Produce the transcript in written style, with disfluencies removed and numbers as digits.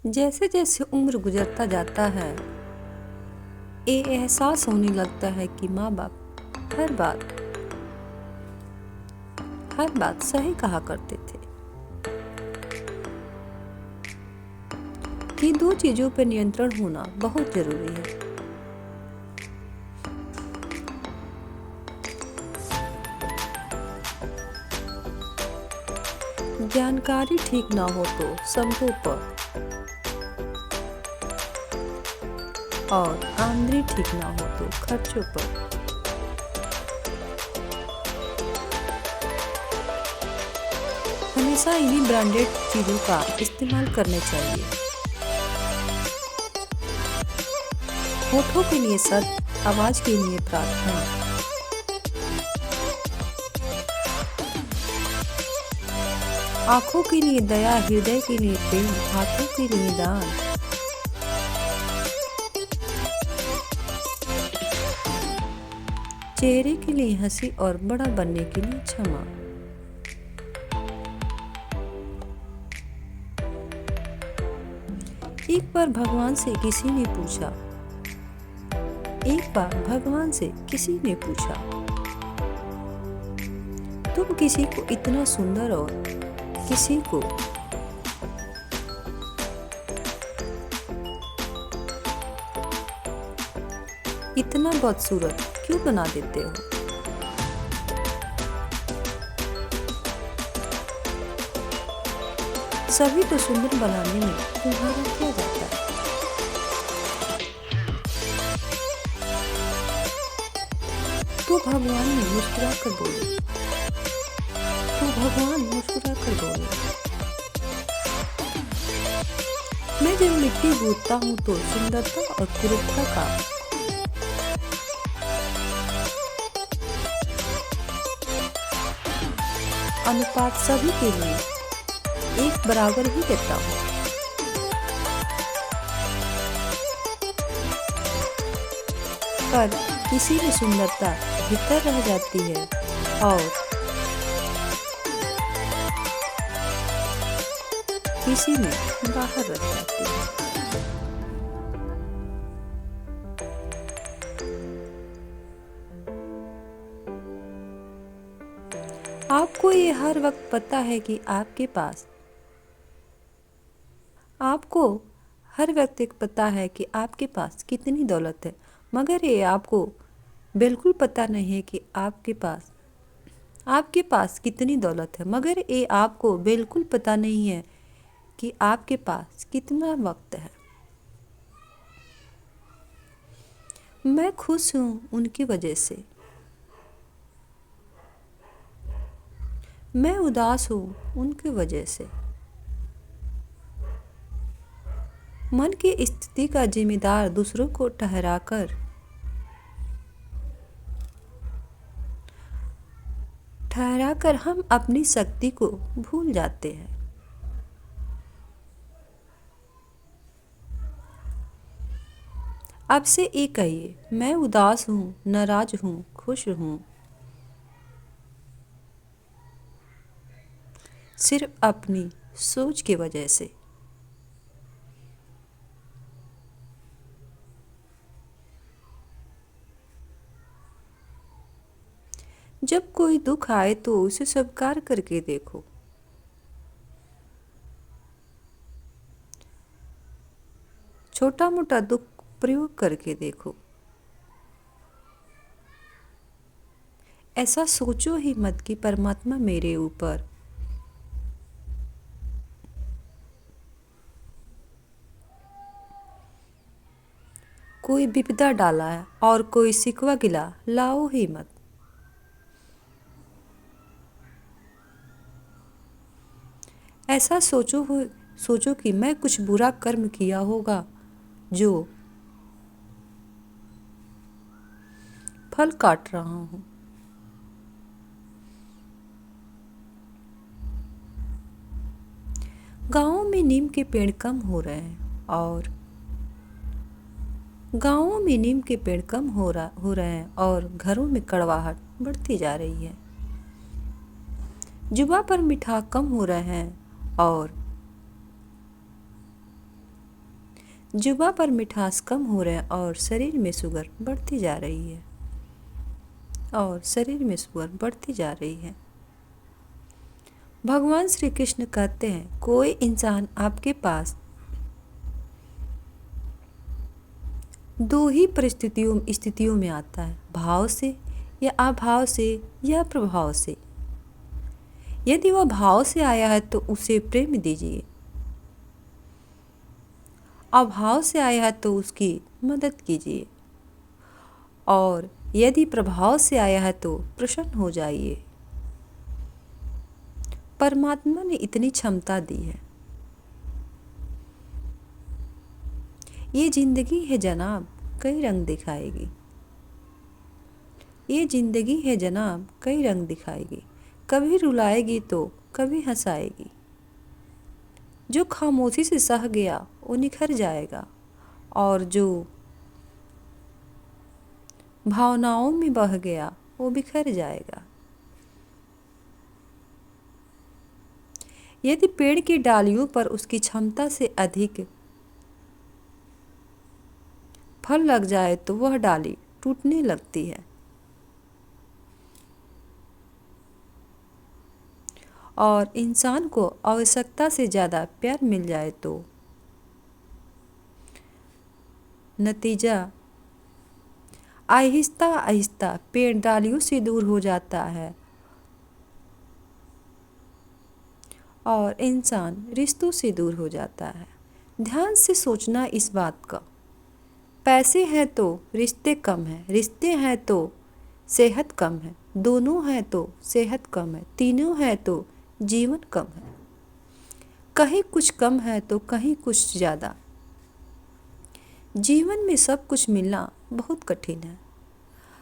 जैसे जैसे उम्र गुजरता जाता है, ये एहसास होने लगता है कि माँ बाप हर बात सही कहा करते थे कि दो चीजों पर नियंत्रण होना बहुत जरूरी है। जानकारी ठीक ना हो तो शब्दों पर और आमदनी ठीक ना हो तो खर्चों पर। हमेशा इन्हीं ब्रांडेड चीजों का इस्तेमाल करने चाहिए। होठों के लिए सत्य, आवाज के लिए प्रार्थना, आंखों के लिए दया, हृदय के लिए प्रेम, हाथों के लिए दान, चेहरे के लिए हंसी और बड़ा बनने के लिए क्षमा। एक बार भगवान से किसी ने पूछा, तुम किसी को इतना सुंदर और किसी को इतना बदसूरत क्यों बना देते हो? सभी को सुंदर बनाने में तुम्हारा क्या जाता है? तो भगवान मुस्कुरा कर बोले, मैं जब मिट्टी गूंथता हूँ तो सुंदरता और कुरूपता का अनुपात सभी के लिए एक बराबर ही देता हूँ। पर किसी में सुंदरता भीतर रह जाती है और किसी में बाहर रह जाती है। आपको ये हर वक्त पता है कि आपके पास कितनी दौलत है, मगर ये आपको बिल्कुल पता नहीं है कि आपके पास कितनी दौलत है, मगर ये आपको बिल्कुल पता नहीं है कि आपके पास कितना वक्त है। मैं खुश हूँ उनकी वजह से, मैं उदास हूँ उनकी वजह से। मन की स्थिति का जिम्मेदार दूसरों को ठहराकर हम अपनी शक्ति को भूल जाते हैं। अब से ये कहिए, मैं उदास हूँ, नाराज हूँ, खुश हूँ, सिर्फ अपनी सोच की वजह से। जब कोई दुख आए तो उसे स्वीकार करके देखो। छोटा मोटा दुख प्रयोग करके देखो। ऐसा सोचो ही मत कि परमात्मा मेरे ऊपर कोई विपदा डाला है और कोई शिकवा गिला लाओ ही मत। ऐसा सोचो कि मैं कुछ बुरा कर्म किया होगा जो फल काट रहा हूँ। गांवों में नीम के पेड़ कम हो रहे हैं और घरों में कड़वाहट बढ़ती जा रही है। जुबान पर मिठास कम हो रहे हैं और जुबां पर मिठास कम हो रहा है और शरीर में शुगर बढ़ती जा रही है, और शरीर में शुगर बढ़ती जा रही है। भगवान श्री कृष्ण कहते हैं, कोई इंसान आपके पास दो ही स्थितियों में आता है, भाव से या अभाव से या प्रभाव से। यदि वह भाव से आया है तो उसे प्रेम दीजिए, अभाव से आया है तो उसकी मदद कीजिए, और यदि प्रभाव से आया है तो प्रसन्न हो जाइए। परमात्मा ने इतनी क्षमता दी है। ये जिंदगी है जनाब, कई रंग दिखाएगी। ये जिंदगी है जनाब, कई रंग दिखाएगी। कभी रुलाएगी तो कभी हंसाएगी। जो खामोशी से सह गया वो निखर जाएगा, और जो भावनाओं में बह गया वो बिखर जाएगा। यदि पेड़ की डालियों पर उसकी क्षमता से अधिक फल लग जाए तो वह डाली टूटने लगती है, और इंसान को आवश्यकता से ज़्यादा प्यार मिल जाए तो नतीजा आहिस्ता आहिस्ता पेड़ डालियों से दूर हो जाता है, और इंसान रिश्तों से दूर हो जाता है। ध्यान से सोचना इस बात का। पैसे हैं तो रिश्ते कम हैं, रिश्ते हैं तो सेहत कम है, दोनों हैं तो सेहत कम है, तीनों हैं तो जीवन कम है। कहीं कुछ कम है तो कहीं कुछ ज़्यादा। जीवन में सब कुछ मिलना बहुत कठिन है।